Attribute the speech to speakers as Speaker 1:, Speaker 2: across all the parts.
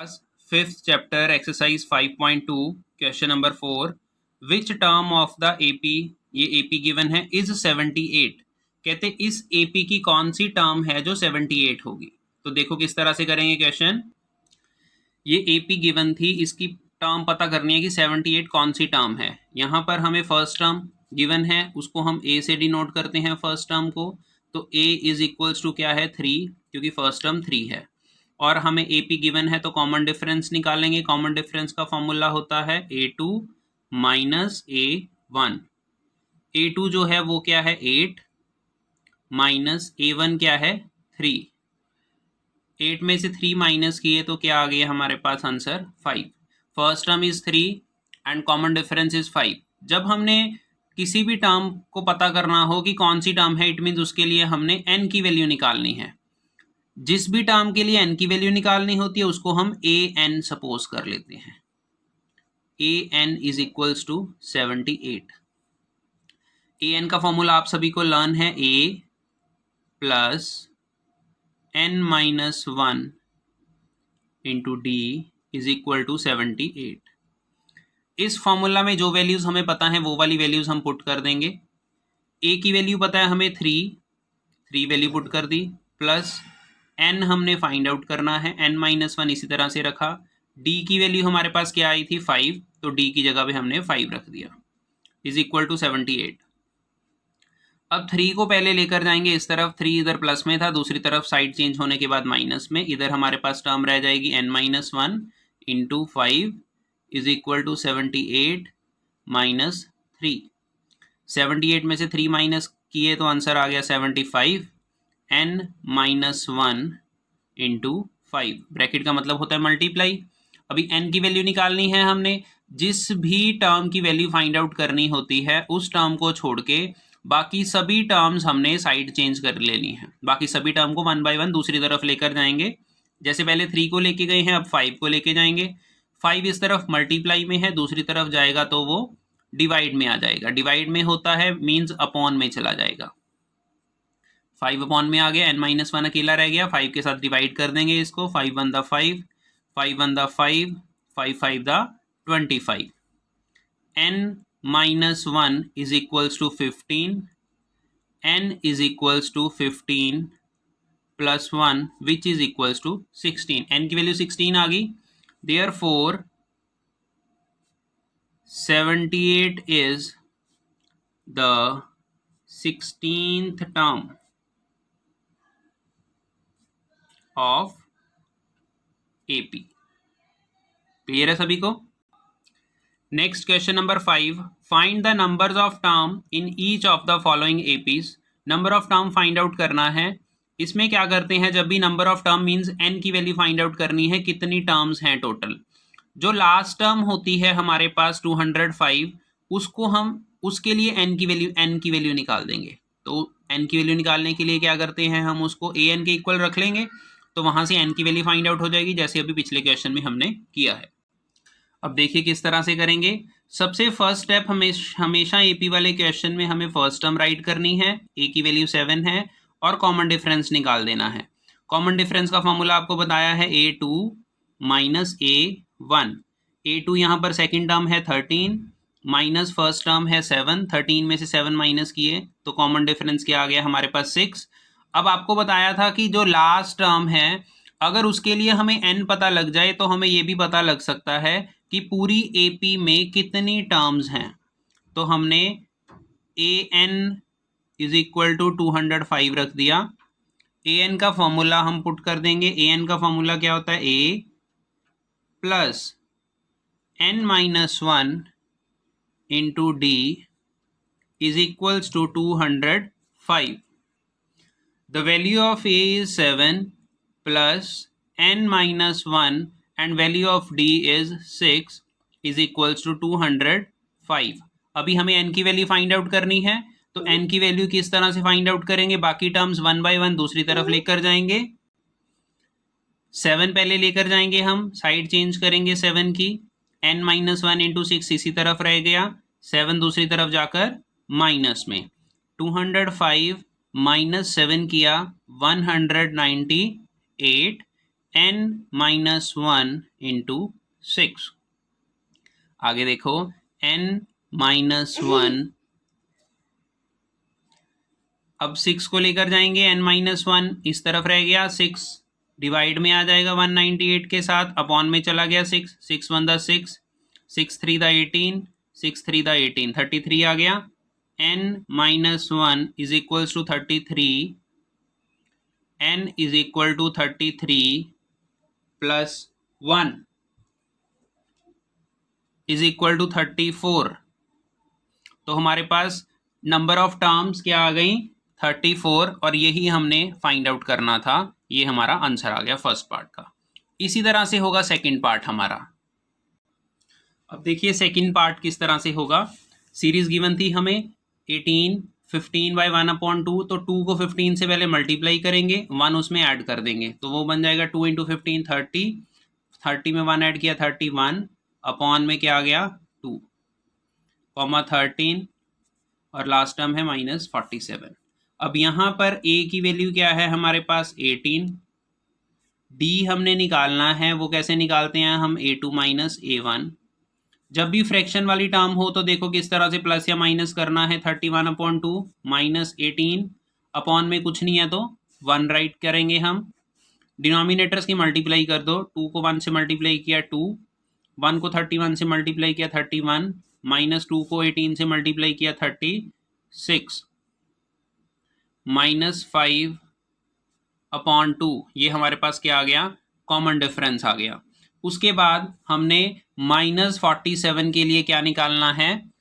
Speaker 1: class, 5th chapter, exercise 5.2, question number 4. Which term of the AP, ये AP given है, is 78? कहते इस AP की कौन सी टर्म है जो 78 होगी। तो देखो किस तरह से करेंगे क्वेश्चन। ये AP गिवन थी, इसकी टर्म पता करनी है कि 78 कौन सी टर्म है। यहाँ पर हमें फर्स्ट टर्म गिवन है, उसको हम A से डिनोट करते हैं फर्स्ट टर्म को। तो A इज इक्वल्स टू क्या है 3, क्योंकि फर्स्ट टर्म 3 है। और हमें AP गिवन है तो कॉमन डिफरेंस निकालेंगे। कॉमन डिफरेंस का फॉर्मूला होता है A2 माइनस A1। A2 जो है वो क्या है 8 माइनस A1 क्या है 3। 8 में से 3 माइनस किए तो क्या आ गया हमारे पास answer 5। First term is 3 and common difference is 5। जब हमने किसी भी टर्म को पता करना हो कि कौन सी टर्म है, इट मीन्स उसके लिए हमने n की वैल्यू निकालनी है। जिस भी टर्म के लिए n की वैल्यू निकालनी होती है उसको हम an सपोज कर लेते हैं। an is equals to 78। an का फॉर्मूला आप सभी को लर्न है, a plus n minus 1 into D is equal to 78। इस फॉर्मूला में जो वैल्यूज हमें पता है वो वाली वैल्यूज हम पुट कर देंगे। a की वैल्यू पता है हमें 3 वैल्यू पुट कर दी, प्लस n हमने फाइंड आउट करना है, n माइनस 1 इसी तरह से रखा। d की वैल्यू हमारे पास क्या आई थी 5, तो d की जगह पे हमने 5 रख दिया, इज इक्वल टू 78। अब 3 को पहले लेकर जाएंगे इस तरफ, 3 इधर प्लस में था, दूसरी तरफ साइड चेंज होने के बाद माइनस में। इधर हमारे पास टर्म रह जाएगी n minus 1 into 5 is equal to 78 minus 3। 78 में से 3 माइनस किए तो आंसर आ गया 75। n माइनस 1 इंटू 5, ब्रैकेट का मतलब होता है मल्टीप्लाई। अभी n की वैल्यू निकालनी है हमने। जिस भी टर्म की वैल्यू फाइंड आउट करनी होती है उस टर्म को छोड़ के बाकी सभी टर्म्स हमने साइड चेंज कर लेनी है। बाकी सभी टर्म को 1 बाय 1 दूसरी तरफ लेकर जाएंगे। जैसे पहले 3 को लेके गए हैं, अब 5 को लेके जाएंगे। 5 इस तरफ मल्टीप्लाई में है, दूसरी तरफ जाएगा तो वो डिवाइड में आ जाएगा। डिवाइड में होता है मीन्स अपॉन में चला जाएगा। 5 अपॉन में आ गया, n माइनस 1 अकेला रह गया, 5 के साथ डिवाइड कर देंगे इसको। 5 1 the 5, 5 1 the 5, 5 5 the 25। n minus 1 is equals to 15। n is equals to 15 plus 1 which is equals to 16। n की वैल्यू 16 आ गई, therefore 78 is the 16th term of AP। Clear है सभी को। Next question number 5, find the numbers of term in each of the following APs। Number of term find out करना है। इसमें क्या करते हैं, जब भी number of term means n की वैल्यू फाइंड आउट करनी है, कितनी टर्म्स हैं टोटल। जो लास्ट टर्म होती है हमारे पास 205, उसको हम उसके लिए n की वैल्यू निकाल देंगे। तो n की वैल्यू निकालने के लिए क्या करते हैं, हम उसको an के इक्वल रख लेंगे, तो वहां से n की वैल्यू फाइंड आउट हो जाएगी, जैसे अभी पिछले क्वेश्चन में हमने किया है। अब देखिए किस तरह से करेंगे। सबसे फर्स्ट स्टेप हमेशा AP वाले क्वेश्चन में हमें फर्स्ट टर्म राइट करनी है, a की वैल्यू 7 है, और कॉमन डिफरेंस निकाल देना है। कॉमन डिफरेंस का फॉर्मूला आपको बताया है A2 माइनस A1। A2 यहाँ पर सेकेंड टर्म है 13 माइनस फर्स्ट टर्म है 7। 13 में से 7 माइनस किए तो कॉमन डिफरेंस क्या आ गया हमारे पास 6। अब आपको बताया था कि जो लास्ट टर्म है अगर उसके लिए हमें n पता लग जाए तो हमें ये भी पता लग सकता है कि पूरी AP में कितनी टर्म्स हैं। तो हमने an इज इक्वल टू 205 रख दिया। an का फॉर्मूला हम पुट कर देंगे। an का फॉर्मूला क्या होता है, a plus n minus 1 into D is equals to 205। The value of a is 7 plus n minus 1 and value of d is 6 is equals to 205। अभी हमें n की वैल्यू फाइंड आउट करनी है, तो n की वैल्यू किस तरह से फाइंड आउट करेंगे, बाकी टर्म्स 1 बाय 1 दूसरी तरफ लेकर जाएंगे। 7 पहले लेकर जाएंगे, हम साइड चेंज करेंगे 7 की, n माइनस 1 इंटू 6 इसी तरफ रह गया, 7 दूसरी तरफ जाकर माइनस में। 205 माइनस 7 किया 198 n-1 इंटू 6। आगे देखो n-1, अब 6 को लेकर जाएंगे, n-1 इस तरफ रह गया, 6 डिवाइड में आ जाएगा 198 के साथ, अपॉन में चला गया 6, 6 1 द 6, 6 3 द 18, 6 3 द 18, 33 आ गया। n-1 is equals to 33, n is equal to 33 plus 1 is equal to 34। तो हमारे पास नंबर ऑफ टर्म्स क्या आ गई, 34, और यही हमने फाइंड आउट करना था। ये हमारा आंसर आ गया फर्स्ट पार्ट का। इसी तरह से होगा सेकंड पार्ट हमारा। अब देखिए सेकंड पार्ट किस तरह से होगा। सीरीज गिवन थी हमें 18 15 बाई 1/2, तो 2 को 15 से पहले मल्टीप्लाई करेंगे, 1 उसमें ऐड कर देंगे, तो वो बन जाएगा 2 इंटू 15 30, 30 में 1 ऐड किया 31, अपॉन में क्या आ गया 2, कॉमा 13, और लास्ट टर्म है -47। अब यहाँ पर a की वैल्यू क्या है हमारे पास 18, d हमने निकालना है, वो कैसे निकालते हैं हम, a2 माइनस a1। जब भी फ्रैक्शन वाली टर्म हो तो देखो किस तरह से प्लस या माइनस करना है, 31/2 माइनस 18, अपॉन में कुछ नहीं है तो 1 राइट करेंगे हम। डिनोमिनेटर्स की मल्टीप्लाई कर दो, 2 को 1 से मल्टीप्लाई किया 2, 1 को 31 से मल्टीप्लाई किया 31, माइनस 2 को 18 से मल्टीप्लाई किया 36, -5/2, ये हमारे पास क्या आ गया, कॉमन डिफरेंस आ गया। उसके बाद हमने -47 के लिए क्या निकालना है,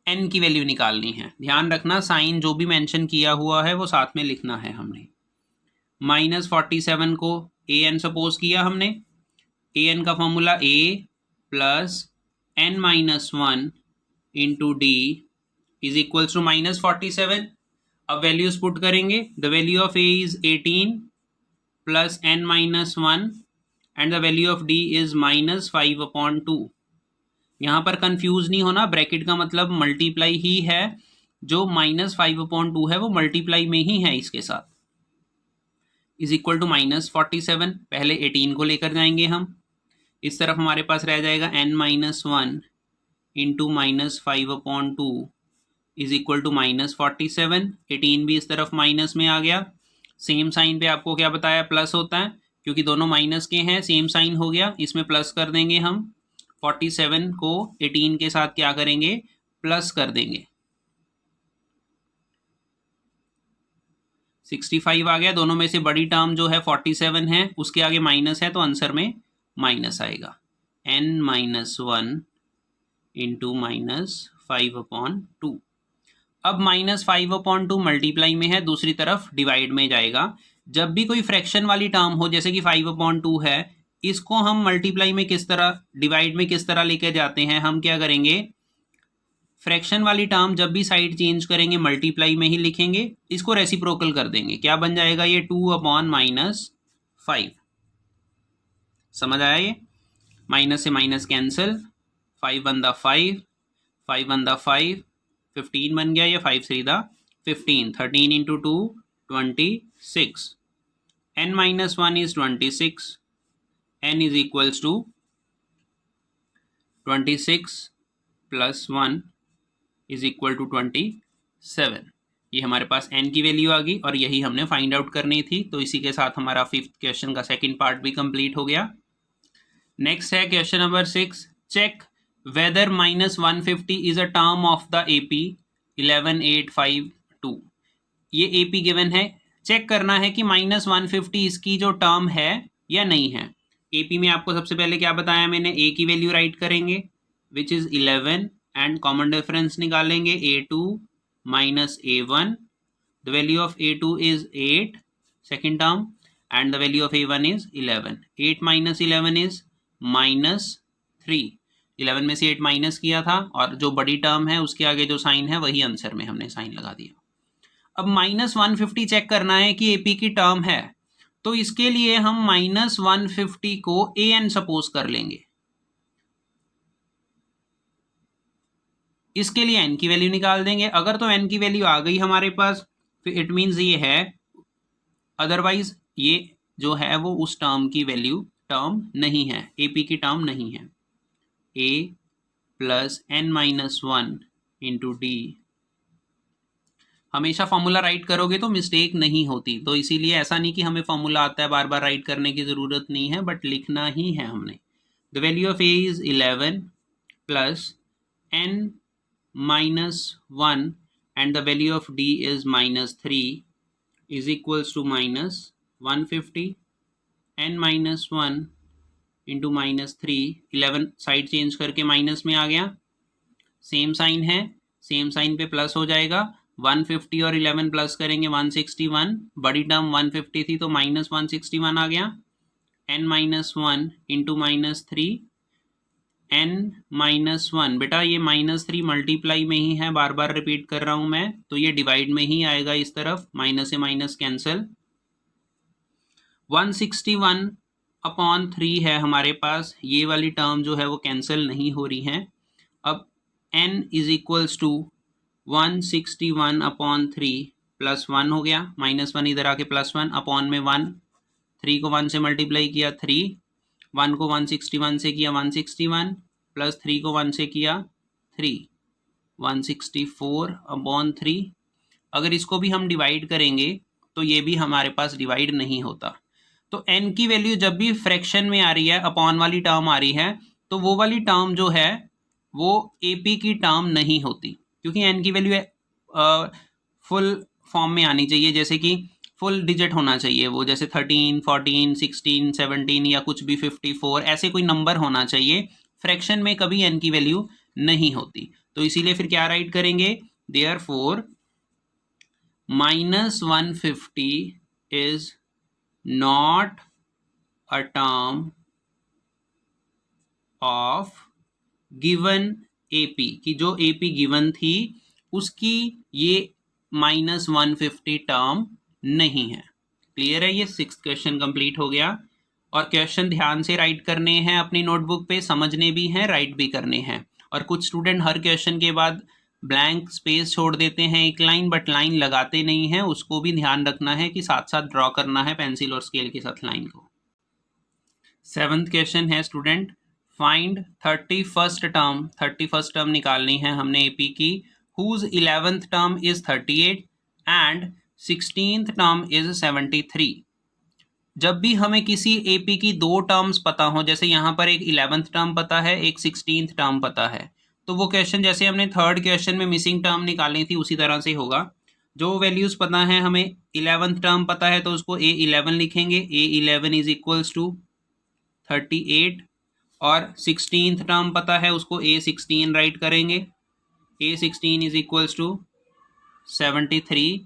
Speaker 1: n की वैल्यू निकालनी है। ध्यान रखना साइन जो भी मेंशन किया हुआ है वो साथ में लिखना है हमने। -47 को an सपोज किया हमने, an का formula a plus n-1 into D is equals to -47। अब वैल्यूज पुट करेंगे, the value of a is 18 plus n-1 and the value of d is -5/2। यहाँ पर कंफ्यूज नहीं होना, ब्रैकेट का मतलब मल्टीप्लाई ही है, जो -5/2 है वो मल्टीप्लाई में ही है इसके साथ, इज इक्वल टू -47। पहले 18 को लेकर जाएंगे हम, इस तरफ हमारे पास रह जाएगा n-1 into -5/2 is equal to -47। 18 भी इस तरफ माइनस में आ गया, सेम साइन पे आपको क्या बताया प्लस होता है, क्योंकि दोनों माइनस के हैं, सेम साइन हो गया, इसमें प्लस कर देंगे हम। 47 को 18 के साथ क्या करेंगे, प्लस कर देंगे, 65 आ गया। दोनों में से बड़ी टर्म जो है 47 है, उसके आगे माइनस है तो आंसर में माइनस आएगा, n-1 इंटू -5/2। अब -5/2 मल्टीप्लाई में है, दूसरी तरफ डिवाइड में जाएगा। जब भी कोई फ्रैक्शन वाली टर्म हो, जैसे कि 5/2 है, इसको हम मल्टीप्लाई में किस तरह, डिवाइड में किस तरह लेके जाते हैं, हम क्या करेंगे, फ्रैक्शन वाली टर्म जब भी साइड चेंज करेंगे मल्टीप्लाई में ही लिखेंगे, इसको रेसिप्रोकल कर देंगे, क्या बन जाएगा ये 2/-5। समझ आया ये, माइनस से माइनस कैंसिल, 5 1 द 5, 5 1 द 5, 15 बन गया, या 5 3 the 15, 13 into 2 26, n-1 is 26, n is equals to 26 plus 1 is equal to 27। ये हमारे पास n की वैल्यू आ गई और यही हमने फाइंड आउट करनी थी। तो इसी के साथ हमारा 5th क्वेश्चन का सेकंड पार्ट भी कंप्लीट हो गया। नेक्स्ट है question number 6, check whether -150 is a term of the AP 11852। ये AP गिवन है, चेक करना है कि -150 इसकी जो टर्म है या नहीं है। AP में आपको सबसे पहले क्या बताया मैंने, A की वैल्यू राइट करेंगे which is 11 and common difference निकालेंगे, A2 minus A1, the value of A2 is 8 second term and the value of A1 is 11। 8 minus 11 is -3, 11 में से 8 माइनस किया था और जो बड़ी टर्म है उसके आगे जो साइन है वही आंसर में हमने साइन लगा दिया। अब -150 चेक करना है कि AP की टर्म है, तो इसके लिए हम -150 को AN सपोज कर लेंगे। इसके लिए n की वैल्यू निकाल देंगे, अगर तो n की वैल्यू आ गई हमारे पास फिर इट मीन्स ये है, अदरवाइज ये जो है वो उस टर्म की वैल्यू टर्म नहीं है, AP की टर्म नहीं है। A plus n-1 into D. हमेशा फॉर्मूला राइट करोगे तो मिस्टेक नहीं होती, तो इसीलिए ऐसा नहीं कि हमें फॉर्मूला आता है बार बार राइट करने की ज़रूरत नहीं है, बट लिखना ही है हमने। The value of A is 11 plus n-1 and the value of D is -3 is equals to -150 n-1 into -3। 11 side change करके माइनस में आ गया, सेम साइन है, सेम साइन पे प्लस हो जाएगा। 150 और 11 प्लस करेंगे 161, बड़ी टर्म 150 थी तो -161 आ गया। n-1 इंटू -3 n-1, बेटा ये -3 मल्टीप्लाई में ही है, बार बार रिपीट कर रहा हूं मैं, तो ये डिवाइड में ही आएगा इस तरफ, माइनस से माइनस कैंसिल। 161 अपॉन 3 है हमारे पास, ये वाली टर्म जो है वो कैंसिल नहीं हो रही है। अब n is equals to 161 upon 3 plus 1 हो गया, -1 इधर आके +1 अपॉन में 1, 3 को 1 से मल्टीप्लाई किया 3, 1 को 161 से किया 161, प्लस 3 को 1 से किया 3, 164 अपॉन 3। अगर इसको भी हम डिवाइड करेंगे तो ये भी हमारे पास डिवाइड नहीं होता। तो n की वैल्यू जब भी फ्रैक्शन में आ रही है, अपॉन वाली टर्म आ रही है, तो वो वाली टर्म जो है वो AP की टर्म नहीं होती, क्योंकि n की वैल्यू फुल फॉर्म में आनी चाहिए, जैसे कि फुल डिजिट होना चाहिए वो, जैसे 13, 14, 16, 17 या कुछ भी 54, ऐसे कोई नंबर होना चाहिए। फ्रैक्शन में कभी n की वैल्यू नहीं होती, तो इसीलिए फिर क्या राइट करेंगे, therefore -150 is not a term of given AP, की जो AP गिवन थी उसकी ये -150 टर्म नहीं है। क्लियर है? ये 6th क्वेश्चन कंप्लीट हो गया। और क्वेश्चन ध्यान से राइट करने हैं अपनी नोटबुक पे, समझने भी हैं, राइट भी करने हैं। और कुछ स्टूडेंट हर क्वेश्चन के बाद ब्लैंक स्पेस छोड़ देते हैं एक लाइन, बट लाइन लगाते नहीं हैं, उसको भी ध्यान रखना है कि साथ साथ ड्रॉ करना है पेंसिल और स्केल के साथ लाइन को। 7th क्वेश्चन है student, find 31st term, 31st term निकालनी है हमने AP की, whose 11th term is 38 and 16th term is 73। जब भी हमें किसी AP की दो टर्म्स पता हो, जैसे यहाँ पर एक 11th टर्म पता है, एक 16th टर्म पता है, तो वो क्वेश्चन जैसे हमने 3rd क्वेश्चन में मिसिंग टर्म निकालनी थी उसी तरह से होगा। जो वैल्यूज पता है, हमें 11th टर्म पता है तो उसको A11 लिखेंगे, A11 इज इक्वल्स टू 38, और 16th टर्म पता है उसको A16 राइट करेंगे, A16 इज इक्वल्स टू 73।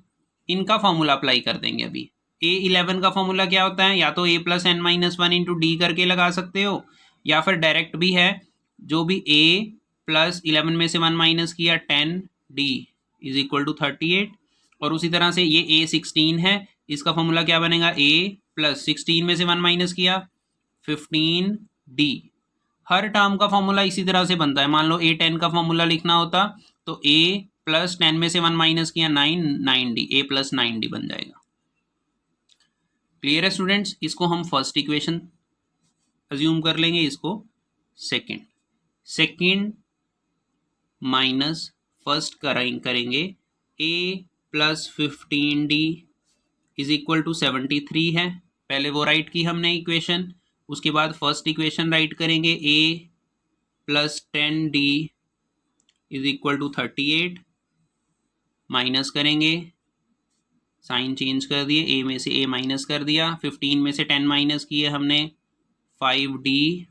Speaker 1: इनका फॉर्मूला अप्लाई कर देंगे अभी। A11 का फॉर्मूला क्या होता है, या तो A plus n-1 into D करके लगा सकते हो, या फिर डायरेक्ट भी है, जो भी A प्लस 11 में से 1 माइनस किया 10 D इज इक्वल टू 38। और उसी तरह से ये A16 है, इसका फॉर्मूला क्या बनेगा, A प्लस 16 में से 1 माइनस किया 15 D। हर टर्म का फॉर्मूला इसी तरह से बनता है। मान लो A10 का फॉर्मूला लिखना होता तो A प्लस 10 में से 1 माइनस किया 9D, A प्लस 9D बन जाएगा। क्लियर है स्टूडेंट्स? इसको हम फर्स्ट इक्वेशन अज्यूम कर लेंगे, इसको सेकेंड माइनस फर्स्ट करेंगे, A plus 15D is equal to 73 है, पहले वो राइट की हमने इक्वेशन। उसके बाद फर्स्ट इक्वेशन राइट करेंगे, A plus 10D is equal to 38, minus करेंगे, साइन चेंज कर दिए, A में से A माइनस कर दिया, 15 में से 10 माइनस किए हमने 5D,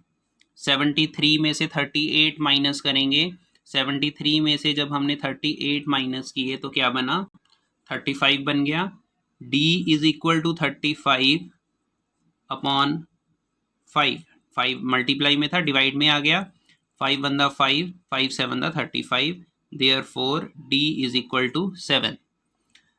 Speaker 1: 73 में से 38 माइनस करेंगे, 73 में से जब हमने 38 माइनस किए तो क्या बना, 35 बन गया। D is equal to 35 upon 5, 5 multiply में था, डिवाइड में आ गया, 5 बंदा 5, 5 से बंदा 35, therefore D is equal to 7।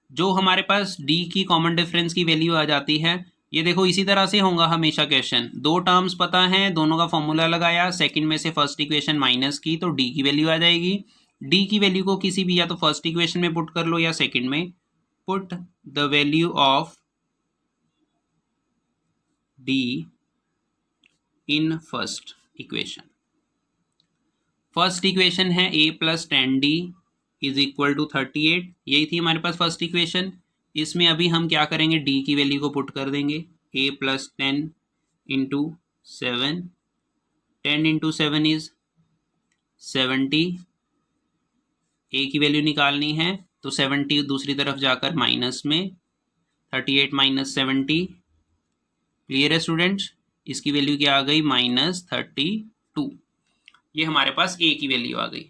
Speaker 1: जो हमारे पास D की कॉमन डिफरेंस की वैल्यू आ जाती है, ये देखो इसी तरह से होगा हमेशा क्वेश्चन। दो टर्म्स पता हैं, दोनों का फॉर्मूला लगाया, सेकंड में से फर्स्ट इक्वेशन माइनस की तो D की वैल्यू आ जाएगी। D की वैल्यू को किसी भी या तो फर्स्ट इक्वेशन में पुट कर लो या सेकंड में। Put the value of d in first equation. First equation है a plus 10d is equal to 38, यही थी हमारे पास फर्स्ट इक्वेशन। इसमें अभी हम क्या करेंगे, d की वैल्यू को पुट कर देंगे। a plus 10 into 7, 10 into 7 is 70, a की वैल्यू निकालनी है तो 70 दूसरी तरफ जाकर माइनस में, 38 माइनस 70। क्लियर है स्टूडेंट्स, इसकी वैल्यू क्या आ गई, -32। ये हमारे पास a की वैल्यू आ गई।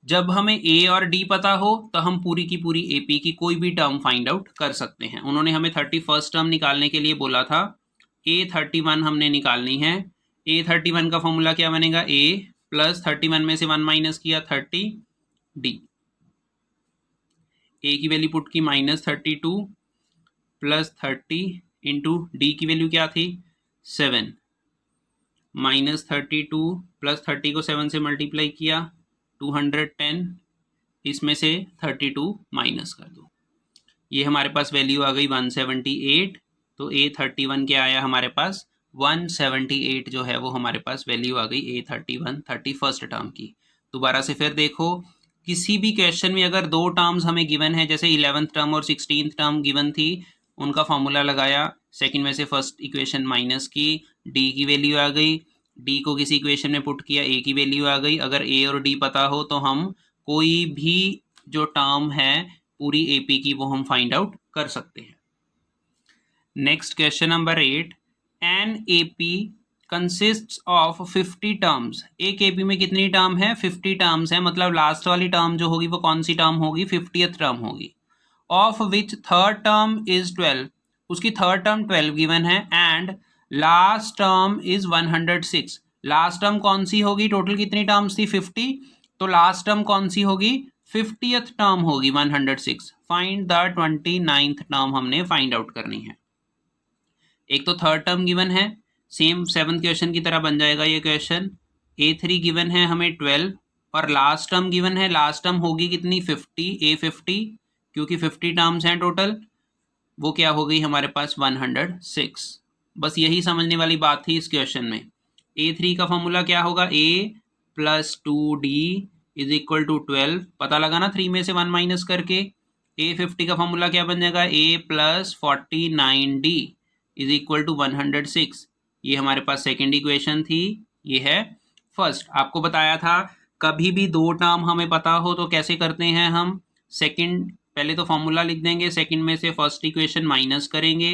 Speaker 1: जब हमें a और d पता हो तो हम पूरी की पूरी AP की कोई भी टर्म फाइंड आउट कर सकते हैं। उन्होंने हमें 31st टर्म निकालने के लिए बोला था, a31 हमने निकालनी है। a31 का फॉर्मूला क्या बनेगा, a प्लस 31 में से 1 माइनस किया 30, d a की वैल्यू पुट की -32 प्लस 30 इंटू डी की वैल्यू क्या थी 7, -32 प्लस 30 को 7 से मल्टीप्लाई किया 210, इसमें से 32 माइनस कर दो, ये हमारे पास वैल्यू आ गई 178। तो a31 क्या आया हमारे पास 178 जो है वो हमारे पास वैल्यू आ गई a31 31st टर्म की। दोबारा से फिर देखो, किसी भी क्वेश्चन में अगर दो टर्म्स हमें गिवन है, जैसे 11th टर्म और 16th टर्म गिवन थी, उनका फॉर्मूला लगाया, सेकंड में से फर्स्ट इक्वेशन माइनस की, डी की वैल्यू आ गई, डी को किसी इक्वेशन में पुट किया, ए की वैल्यू आ गई। अगर ए और डी पता हो तो हम कोई भी जो टर्म है पूरी एपी की वो हम फाइंड आउट कर सकते हैं। Next question number 8, an AP consists of 50 terms. एक एपी में कितनी टर्म है, 50 टर्म्स है, मतलब लास्ट वाली टर्म जो होगी वो कौन सी टर्म होगी, 50th टर्म होगी। Of which third term is 12, उसकी थर्ड टर्म 12 गिवन है, and last term is 106। Last term कौन सी होगी, टोटल कितनी टर्म्स थी 50, तो लास्ट टर्म कौन सी होगी, 50th टर्म होगी 106। फाइंड द 29th टर्म हमने फाइंड आउट करनी है। एक तो थर्ड टर्म गिवन है, सेम 7th क्वेश्चन की तरह बन जाएगा ये क्वेश्चन। a3 गिवन है हमें 12 और लास्ट टर्म गिवन है, लास्ट टर्म होगी कितनी 50, a50, क्योंकि 50 टर्म्स हैं टोटल, वो क्या हो गई हमारे पास 106। बस यही समझने वाली बात थी इस क्वेश्चन में। a3 का फॉर्मूला क्या होगा, a plus 2d is equal to 12, पता लगा ना 3 में से 1 माइनस करके। a50 का फॉर्मूला क्या बन जाएगा, a plus 49d is equal to 106। ये हमारे पास सेकेंड इक्वेशन थी, ये है फर्स्ट। आपको बताया था कभी भी दो टर्म हमें पता हो तो कैसे करते हैं हम, सेकंड पहले तो फॉर्मूला लिख देंगे, सेकंड में से फर्स्ट इक्वेशन माइनस करेंगे,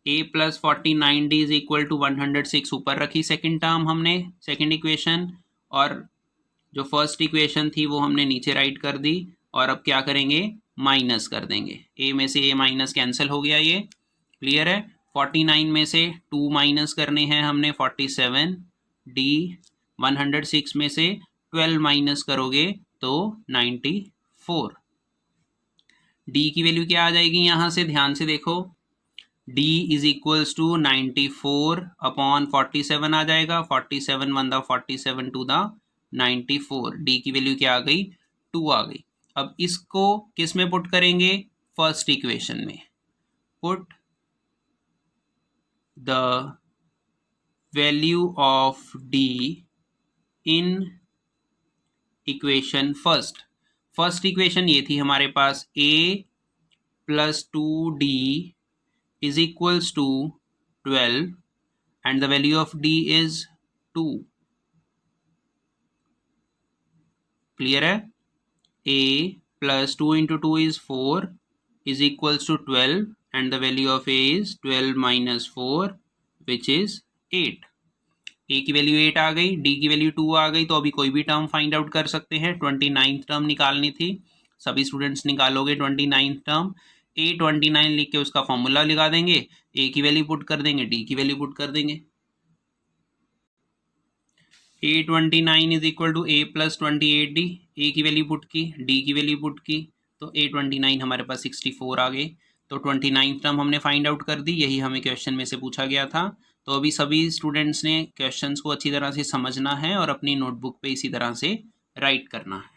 Speaker 1: a plus 49d is equal to 106 ऊपर रखी सेकंड टर्म हमने, सेकंड इक्वेशन, और जो फर्स्ट इक्वेशन थी वो हमने नीचे राइट कर दी, और अब क्या करेंगे, माइनस कर देंगे, a में से a माइनस कैंसिल हो गया, ये क्लियर है। 49 में से 2 माइनस करने हैं हमने 47, d 106 में से 12 माइनस करोगे तो 94, d की वैल्यू क्या आ जाएगी यहाँ से, ध्यान से देखो, d is equals to 94 upon 47 आ जाएगा, 47 one the 47 two the 94, d की वैल्यू क्या आ गई 2 आ गई। अब इसको किस में पुट करेंगे, फर्स्ट इक्वेशन में। Put the value of d in equation first। First equation ये थी हमारे पास, a plus 2d is equals to 12 and the value of d is 2। Clear है, a plus 2 into 2 is 4 is equals to 12 and the value of a is 12 minus 4 which is 8। a की value 8 आ गई, d की value 2 आ गई, तो अभी कोई भी term find out कर सकते हैं। 29th टर्म निकालनी थी, सभी स्टूडेंट्स निकालोगे 29th टर्म। a29 लिख के उसका फॉर्मूला लगा देंगे, a की वैल्यू पुट कर देंगे, d की वैल्यू पुट कर देंगे। a29 is equal to a plus 28d, a की वैल्यू पुट की, d की वैल्यू पुट की, तो a29 हमारे पास 64 आ गए। तो 29th टर्म हमने फाइंड आउट कर दी, यही हमें क्वेश्चन में से पूछा गया था। तो अभी सभी स्टूडेंट्स ने क्वेश्चंस को अच्छी तरह से समझना है और अपनी नोटबुक पे इसी तरह से राइट करना है।